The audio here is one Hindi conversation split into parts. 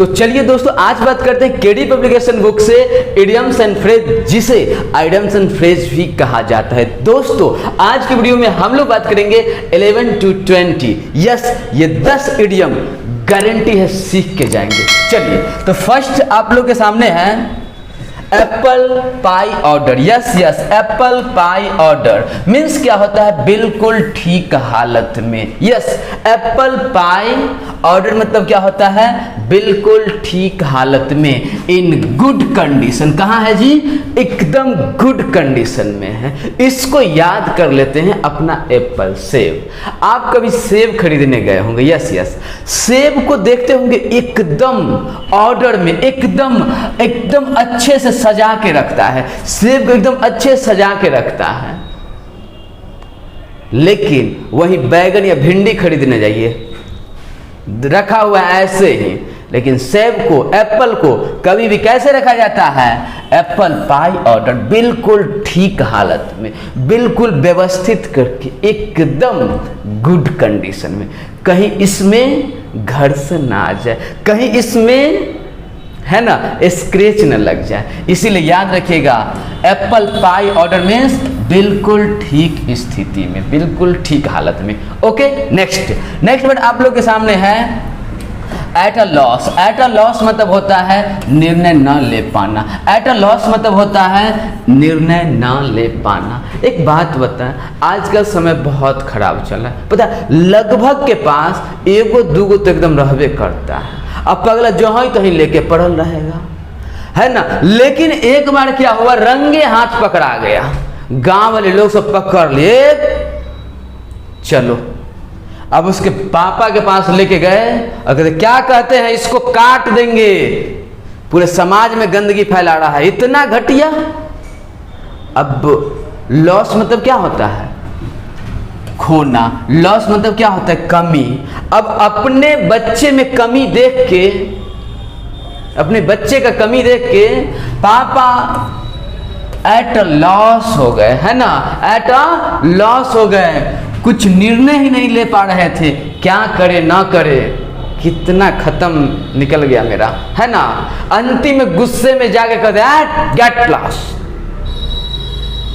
तो चलिए दोस्तों, आज बात करते हैं केडी पब्लिकेशन बुक से इडियम्स एंड फ्रेज, जिसे आइडियम्स एंड फ्रेज भी कहा जाता है। दोस्तों आज की वीडियो में हम लोग बात करेंगे 11 to 20। यस, ये 10 इडियम गारंटी है सीख के जाएंगे। चलिए, तो फर्स्ट आप लोग के सामने है apple pie order. Yes, apple pie order means क्या होता है? बिल्कुल ठीक हालत में। यस, एप्पल पाई ऑर्डर मतलब क्या होता है? बिल्कुल ठीक हालत में, इन गुड कंडीशन। कहाँ है जी? एकदम गुड कंडीशन में है। इसको याद कर लेते हैं अपना एप्पल, सेब। आप कभी सेब खरीदने गए होंगे? यस, सेब को देखते होंगे एकदम ऑर्डर में, एकदम अच्छे से सजा के रखता है। सेब को एकदम अच्छे से सजा के रखता है। लेकिन वही बैगन या भिंडी खरीदने जाइए, रखा हुआ है ऐसे ही। लेकिन सेब को, एप्पल को कभी भी कैसे रखा जाता है? एप्पल पाई ऑर्डर, बिल्कुल ठीक हालत में, बिल्कुल व्यवस्थित करके, एकदम गुड कंडीशन में। कहीं इसमें घर्षण ना आ जाए, कहीं इसमें है ना स्क्रैच न लग जाए। इसीलिए याद रखिएगा, एप्पल पाई ऑर्डर मीन्स बिल्कुल ठीक स्थिति में, बिल्कुल ठीक हालत में। ओके, नेक्स्ट वर्ड आप लोग के सामने है at a loss. At a loss मतलब होता है निर्णय न ले पाना। एट अ लॉस मतलब होता है निर्णय न ले पाना। एक बात बताएं, आज का समय बहुत खराब चल रहा है, पता है? लगभग के पास एगो दूगो तो एकदम रहबे करता है। अब पगला जो ही तहीं लेके पड़ल रहेगा, है ना। लेकिन एक बार क्या हुआ, रंगे हाथ पकड़ा गया। गांव वाले लोग सब पकड़ लिए, चलो अब उसके पापा के पास लेके गए और कहते क्या कहते हैं, इसको काट देंगे, पूरे समाज में गंदगी फैला रहा है, इतना घटिया। अब लॉस मतलब क्या होता है? खोना। लॉस मतलब क्या होता है? कमी। अब अपने बच्चे में कमी देख के, अपने बच्चे का कमी देख के पापा एट अ लॉस हो गए, है ना, एट अ लॉस हो गए। कुछ निर्णय ही नहीं ले पा रहे थे, क्या करे ना करे, कितना खत्म निकल गया मेरा, है ना। अंतिम में गुस्से में जाके कहते हैं गेट लॉस,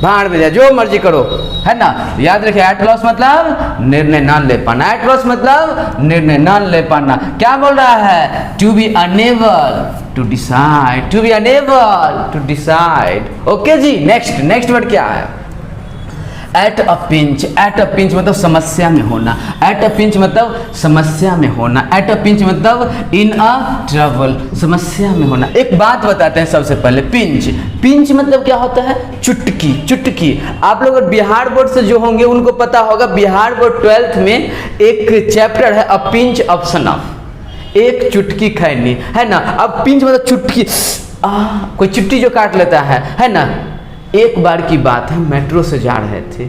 भाड़ में जाए, जो मर्जी करो, है ना। याद रखिए, एट लॉस मतलब निर्णय ना ले पाना। एट लॉस मतलब निर्णय ना ले पाना। क्या बोल रहा है? To be unable to decide, to be unable to decide. Okay जी, नेक्स्ट वर्ड क्या है? At a pinch. At a pinch मतलब समस्या में होना। एट अ पिंच मतलब समस्या में होना। एट अ पिंच मतलब इन अ ट्रबल, समस्या में होना। एक बात बताते हैं सबसे पहले, पिंच मतलब क्या होता है? चुटकी। आप लोग बिहार बोर्ड से जो होंगे उनको पता होगा, बिहार बोर्ड 12th में एक चैप्टर है अ पिंच ऑफ सनफ, एक चुटकी खैनी, है ना। अब पिंच मतलब चुटकी, कोई चुट्टी जो काट लेता है ना। एक बार की बात है, मेट्रो से जा रहे थे,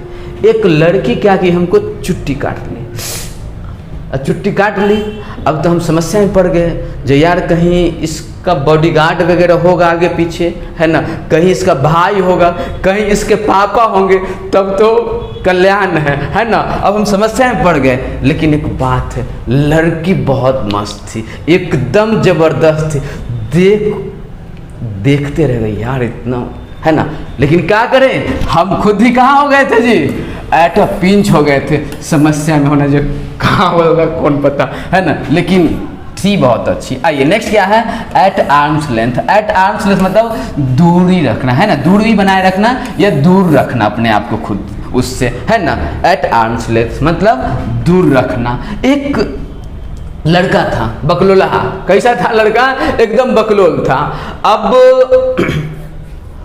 एक लड़की क्या की, हमको चुट्टी काट ली। चुट्टी काट ली, अब तो हम समस्या में पड़ गए, जो यार कहीं इसका बॉडीगार्ड वगैरह होगा आगे पीछे, है ना, कहीं इसका भाई होगा, कहीं इसके पापा होंगे, तब तो कल्याण है ना। अब हम समस्या में पड़ गए। लेकिन एक बात है, लड़की बहुत मस्त थी, एकदम जबरदस्त थी, देखते रह गए यार, इतना, है ना। लेकिन क्या करें, हम खुद ही कहाँ हो गए थे जी? एट अ पिंच हो गए थे, समस्या में होना, जो कहाँ होगा कौन पता, है ना। लेकिन थी बहुत अच्छी। आइए नेक्स्ट क्या है? At arm's length. At arm's length मतलब दूरी रखना, है ना, दूरी बनाए रखना या दूर रखना अपने आप को खुद उससे, है ना। एट आर्म्स लेंथ मतलब दूर रखना। एक लड़का था बकलोला। कैसा था लड़का? एकदम बकलोल था। अब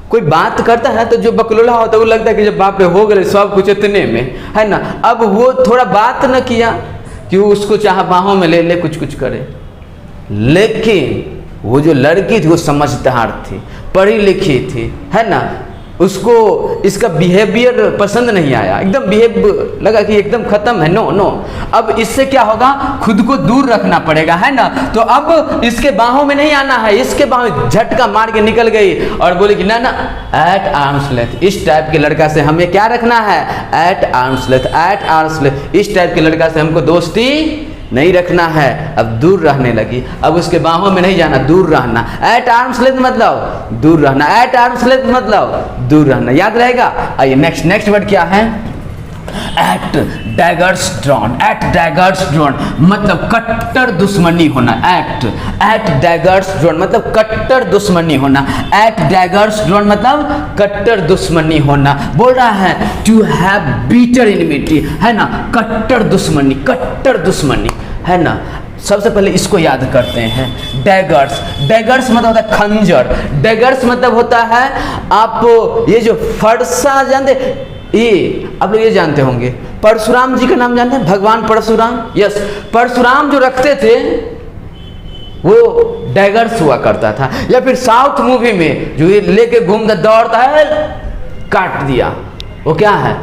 कोई बात करता है तो जो बकलोला होता है वो लगता है कि जब बाप रे हो गए सब कुछ इतने में, है ना। अब वो थोड़ा बात न किया कि वो उसको चाहे बाहों में ले ले, कुछ करे। लेकिन वो जो लड़की थी वो समझदार थी, पढ़ी लिखी थी, है ना। उसको इसका बिहेवियर पसंद नहीं आया, एकदम बिहेव लगा कि एकदम खत्म है, नो। अब इससे क्या होगा? खुद को दूर रखना पड़ेगा, है ना। तो अब इसके बाहों में नहीं आना है, इसके बाहों झटका मार के निकल गई और बोली कि ना एट आर्म्स लेंथ। इस टाइप के लड़का से हमें क्या रखना है? At arm's length, at arm's length. इस टाइप के लड़का से हमको दोस्ती नहीं रखना है, अब दूर रहने लगी। अब उसके बाहों में नहीं जाना, दूर रहना। एट आर्म्स लेंथ मतलब दूर रहना, एट आर्म्स लेंथ मतलब दूर रहना। याद रहेगा? आइए नेक्स्ट वर्ड क्या है? At daggers drawn. At daggers drawn मतलब कट्टर दुश्मनी होना। एट डैगर्स ड्रॉन मतलब कट्टर दुश्मनी होना। एट डैगर्स ड्रॉन मतलब कट्टर दुश्मनी होना। बोल रहा है टू हैव बीटर इनमिटी, है ना, कट्टर दुश्मनी है ना। सबसे पहले इसको याद करते हैं। डैगर्स मतलब होता है खंजर। डैगर्स मतलब होता है, आप ये जो फरसा जानते, ये आप लोग ये जानते होंगे, परशुराम जी का नाम जानते हैं? भगवान परशुराम। यस, परशुराम जो रखते थे वो डैगर्स हुआ करता था। या फिर साउथ मूवी में जो ये लेके घूमता दौड़ता है, काट दिया, वो क्या है?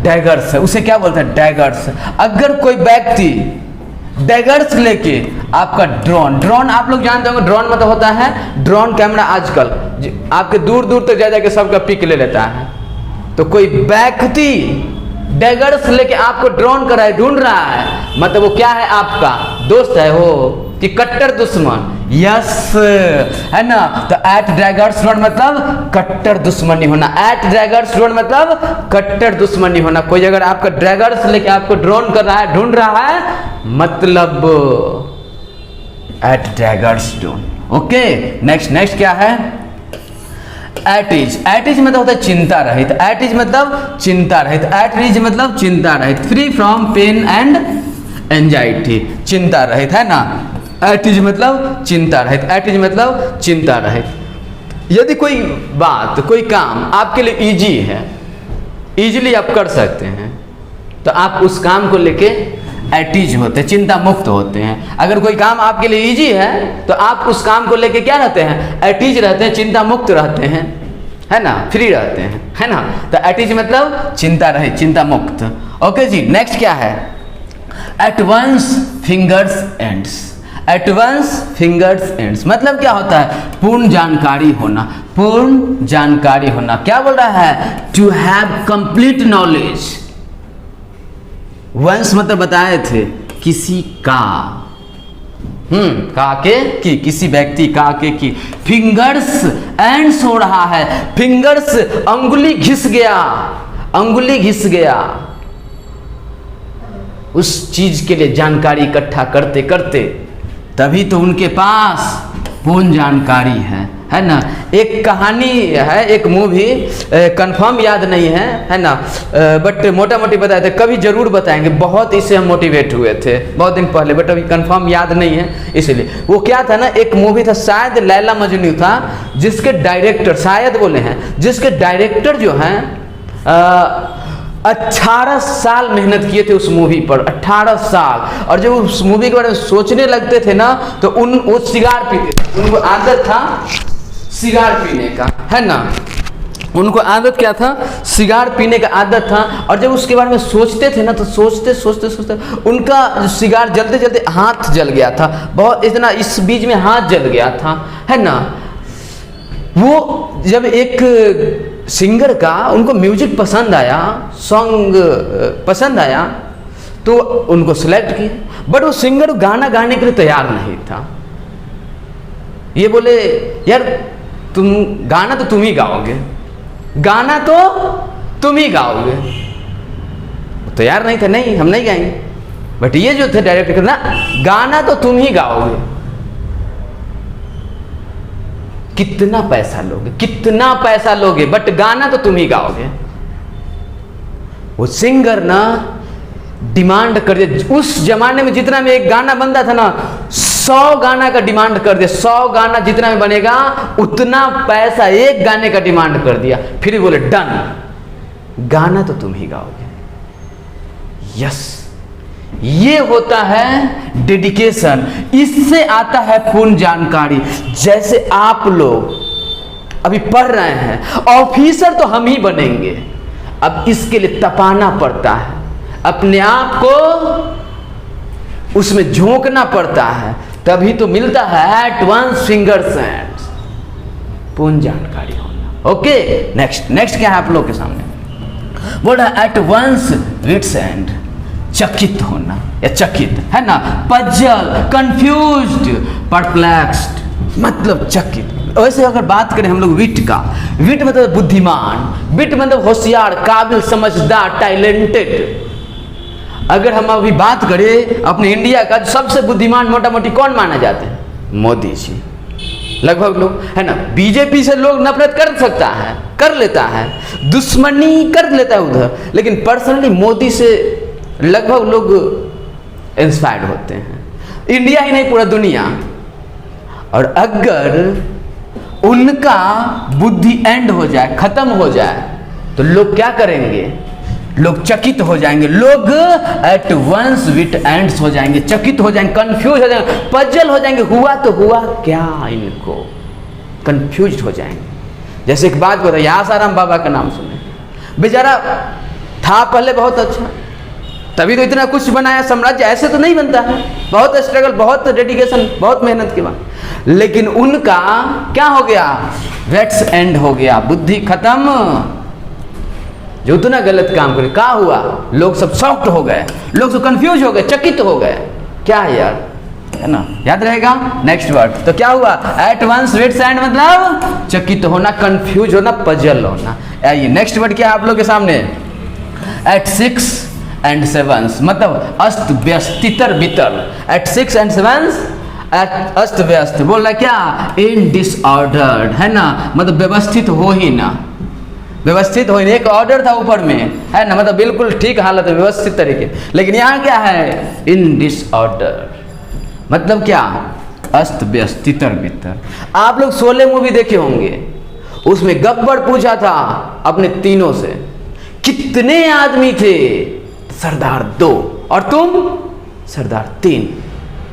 डैगर्स है। उसे क्या बोलते हैं? डैगर्स। अगर कोई व्यक्ति डैगर्स लेके आपका ड्रोन आप लोग जानते होंगे, ड्रोन मतलब होता है ड्रोन कैमरा। आजकल आपके दूर तक जा जाके सबका पिक ले लेता है। तो कोई व्यक्ति डैगर्स लेके आपको ड्रोन कर रहा है, ढूंढ रहा है, मतलब वो क्या है? आपका दोस्त है हो कि कट्टर दुश्मन। यस, है ना। तो एट डैगर्स ड्रोन मतलब कट्टर दुश्मनी होना। एट डैगर्स ड्रोन मतलब कट्टर दुश्मनी होना। कोई अगर आपका डैगर्स लेके आपको ड्रोन कर रहा है, ढूंढ रहा है, मतलब at daggers drawn. Okay, next क्या है? एट इज मतलब होता है चिंता रहित। एट इज मतलब चिंता रहित। एट इज मतलब चिंता रहित। Free from pain and anxiety, चिंता रहित, है ना। एट इज मतलब चिंता रहित। एट इज मतलब चिंता रहित। यदि कोई बात, कोई काम आपके लिए इजी है, इजीली आप कर सकते हैं, तो आप उस काम को लेके एटीज होते हैं, चिंता मुक्त होते हैं। अगर कोई काम आपके लिए इजी है तो आप उस काम को लेके क्या रहते हैं? एटीज रहते हैं, चिंता मुक्त रहते हैं, है ना, फ्री रहते हैं, है ना। तो एटीज मतलब चिंता रहे, चिंता मुक्त। ओके जी, नेक्स्ट क्या है? At one's fingers' ends. At one's fingers' ends मतलब क्या होता है? पूर्ण जानकारी होना। पूर्ण जानकारी होना। क्या बोल रहा है? To have complete knowledge. One's मतलब बताए थे किसी का, का के की, किसी व्यक्ति का के की। फिंगर्स एंड्स हो रहा है। फिंगर्स अंगुली घिस गया, अंगुली घिस गया। उस चीज के लिए जानकारी इकट्ठा करते करते तभी तो उनके पास पूर्ण जानकारी है ना। एक कहानी है, एक मूवी, कंफर्म याद नहीं है ना, बट मोटा मोटी बताए थे, कभी जरूर बताएंगे। बहुत इससे हम मोटिवेट हुए थे बहुत दिन पहले, बट अभी कंफर्म याद नहीं है इसलिए। वो क्या था ना, एक मूवी था, शायद लैला मजनू था, जिसके डायरेक्टर, शायद बोले हैं, जिसके डायरेक्टर जो हैं 18 साल मेहनत किए थे उस मूवी पर, 18 साल। और जब उस मूवी के बारे में सोचने लगते थे ना, तो वो सिगार पीते थे। उनको आदत था सिगार पीने का, है ना। उनको आदत क्या था? सिगार पीने का आदत था। और जब उसके बारे में सोचते थे ना, तो सोचते सोचते सोचते उनका सिगार जलते जलते हाथ जल गया था, बहुत, इतना इस बीच में हाथ जल गया था, है ना। वो जब एक सिंगर का उनको म्यूजिक पसंद आया, सॉन्ग पसंद आया, तो उनको सिलेक्ट किया। बट वो सिंगर गाना गाने के लिए तैयार नहीं था। ये बोले, यार तुम गाना तो तुम ही गाओगे, गाना तो तुम ही गाओगे। तैयार नहीं था, नहीं हम नहीं गाएंगे। बट ये जो थे डायरेक्टर ना, गाना तो तुम ही गाओगे। कितना पैसा लोगे, कितना पैसा लोगे, बट गाना तो तुम ही गाओगे। वो सिंगर ना डिमांड कर दिया। उस जमाने में जितना में एक गाना बनता था ना, 100 गाना का डिमांड कर दिया। 100 गाना जितना में बनेगा उतना पैसा एक गाने का डिमांड कर दिया। फिर बोले डन, गाना तो तुम ही गाओगे। यस, ये होता है डेडिकेशन। इससे आता है पूर्ण जानकारी। जैसे आप लोग अभी पढ़ रहे हैं, ऑफिसर तो हम ही बनेंगे। अब इसके लिए तपाना पड़ता है, अपने आप को उसमें झोंकना पड़ता है, तभी तो मिलता है एट वंस फिंगर्स एंड्स, पूर्ण जानकारी होना। ओके, नेक्स्ट क्या है आप लोग के सामने? बोल रहा है एट वंस विट्स एंड, चकित होना या चकित, है ना। पजल, कंफ्यूज्ड, परप्लेक्स्ड, मतलब चकित। वैसे अगर बात करें हम लोग विट का, विट मतलब बुद्धिमान, विट मतलब होशियार, काबिल, समझदार, टैलेंटेड। अगर हम अभी बात करें अपने इंडिया का, सबसे बुद्धिमान मोटा मोटी कौन माना जाता है? मोदी जी। लगभग लोग, है ना, बीजेपी से लोग नफरत कर सकता है, कर लेता है, दुश्मनी कर लेता है उधर, लेकिन पर्सनली मोदी से लगभग लोग इंस्पायर्ड होते हैं, इंडिया ही नहीं पूरा दुनिया। और अगर उनका बुद्धि एंड हो जाए, खत्म हो जाए, तो लोग क्या करेंगे? लोग चकित हो जाएंगे, लोग एट वंस विट एंड्स हो जाएंगे, चकित हो जाएंगे, कंफ्यूज हो जाएंगे, पजल हो जाएंगे, हुआ तो हुआ क्या, इनको कंफ्यूज हो जाएंगे। जैसे एक बात बताइए, आसाराम बाबा का नाम सुने, बेचारा था पहले बहुत अच्छा, तभी तो इतना कुछ बनाया साम्राज्य, ऐसे तो नहीं बनता है, बहुत स्ट्रगल, बहुत डेडिकेशन, बहुत मेहनत के बाद, लेकिन उनका क्या हो गया? वेट्स एंड हो गया, बुद्धि खत्म। जो उतना गलत काम करे, क्या हुआ? लोग सब शॉक्ड हो गए, लोग सब कंफ्यूज हो गए, चकित हो गए। क्या है यार, है ना, याद रहेगा। नेक्स्ट वर्ड तो क्या हुआ? एट वंस वेट्स एंड मतलब चकित होना, कंफ्यूज होना, पजल होना। आइए नेक्स्ट वर्ड क्या है आप लोग के सामने? एट 6 and 7 मतलब अस्त व्यस्त, तितर बितर। एट 6 and 7 अस्त व्यस्त, बोल रहा क्या? इन डिसऑर्डर्ड, है ना, मतलब व्यवस्थित हो ही ना, व्यवस्थित हो ही नहीं। एक ऑर्डर था ऊपर में, है ना, मतलब बिल्कुल ठीक हालत है, व्यवस्थित तरीके, लेकिन यहाँ क्या है? इन डिसऑर्डर, मतलब क्या? अस्त व्यस्त, तितर बितर। आप लोग 16 मूवी देखे होंगे, उसमें गब्बर पूछा था अपने तीनों से, कितने आदमी थे? सरदार 2, और तुम? सरदार 3।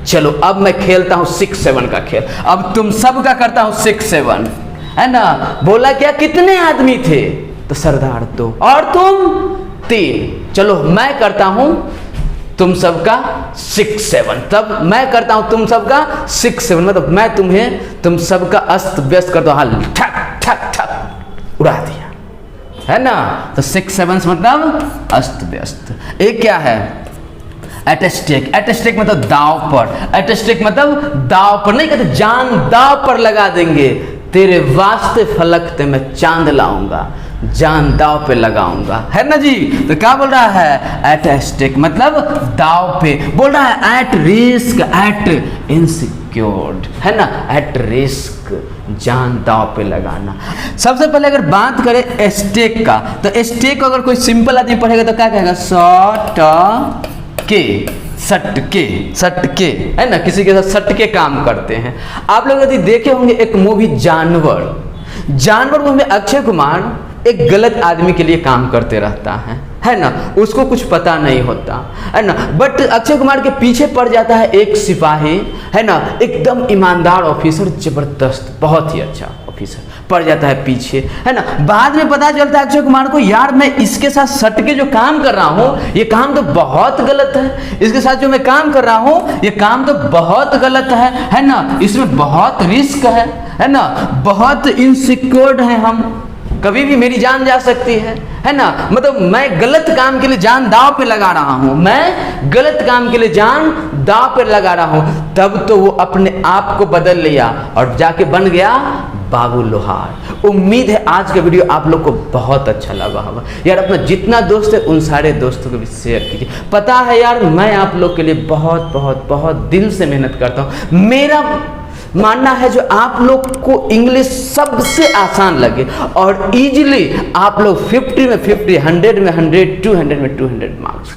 चलो अब मैं खेलता हूं 6-7 का खेल, अब तुम सब का करता हूं 6-7, है ना। बोला क्या? कितने आदमी थे? तो सरदार 2, और तुम? 3। चलो मैं करता हूं तुम सबका 6-7, तब मैं करता हूं तुम सबका 6-7, मतलब मैं तुम्हें, तुम सबका अस्त व्यस्त कर दो, हाल ठक ठक ठक उड़ा दिया, है ना। तो 6-7 मतलब अस्त व्यस्त। एक क्या है? At stake. एट स्टेक मतलब दाव पर, एट स्टेक मतलब दाव पर, नहीं कहते जान दाव पर लगा देंगे, तेरे वास्ते फलक ते मैं चांद लाऊंगा, जान दाव पे लगाऊंगा, है ना जी। तो क्या बोल रहा है? एट स्टेक मतलब दाव पे, बोल रहा है एट रिस्क, एट इनसिक्योर्ड, है ना, एट रिस्क, जान दाव पे लगाना। सबसे पहले अगर बात करें स्टेक का, तो स्टेक को अगर कोई सिंपल आदमी पढ़ेगा तो क्या कहेगा? सट के, सटके, सटके, है ना, किसी के साथ सटके काम करते हैं। आप लोग यदि देखे होंगे एक मूवी जानवर, जानवर मूवी में अक्षय कुमार एक गलत आदमी के लिए काम करते रहता है ना, उसको कुछ पता नहीं होता, है ना, बट अक्षय कुमार के पीछे पड़ जाता है एक सिपाही, है ना, एकदम ईमानदार ऑफिसर, जबरदस्त, बहुत ही अच्छा ऑफिसर, पड़ जाता है पीछे, है ना। बाद में पता चलता है अक्षय कुमार को, यार मैं इसके साथ सट के जो काम कर रहा हूँ, ये काम तो बहुत गलत है, इसके साथ जो मैं काम कर रहा हूँ ये काम तो बहुत गलत है ना, इसमें बहुत रिस्क है ना, बहुत इनसिक्योर्ड है, हम कभी भी मेरी जान जा सकती है ना, मतलब मैं गलत काम के लिए जान दांव पे लगा रहा हूं, मैं गलत काम के लिए जान दांव पे लगा रहा हूं। तब तो वो अपने आप को बदल लिया और जाके बन गया बाबू लोहार। उम्मीद है आज का वीडियो आप लोग को बहुत अच्छा लगा होगा यार। अपना जितना दोस्त है उन सारे दोस्तों को भी शेयर कीजिए। पता है यार, मैं आप लोग के लिए बहुत बहुत बहुत दिल से मेहनत करता हूं। मेरा मानना है जो आप लोग को इंग्लिश सबसे आसान लगे और इजीली आप लोग 50 में 50, 100 में 100, 200 में 200 मार्क्स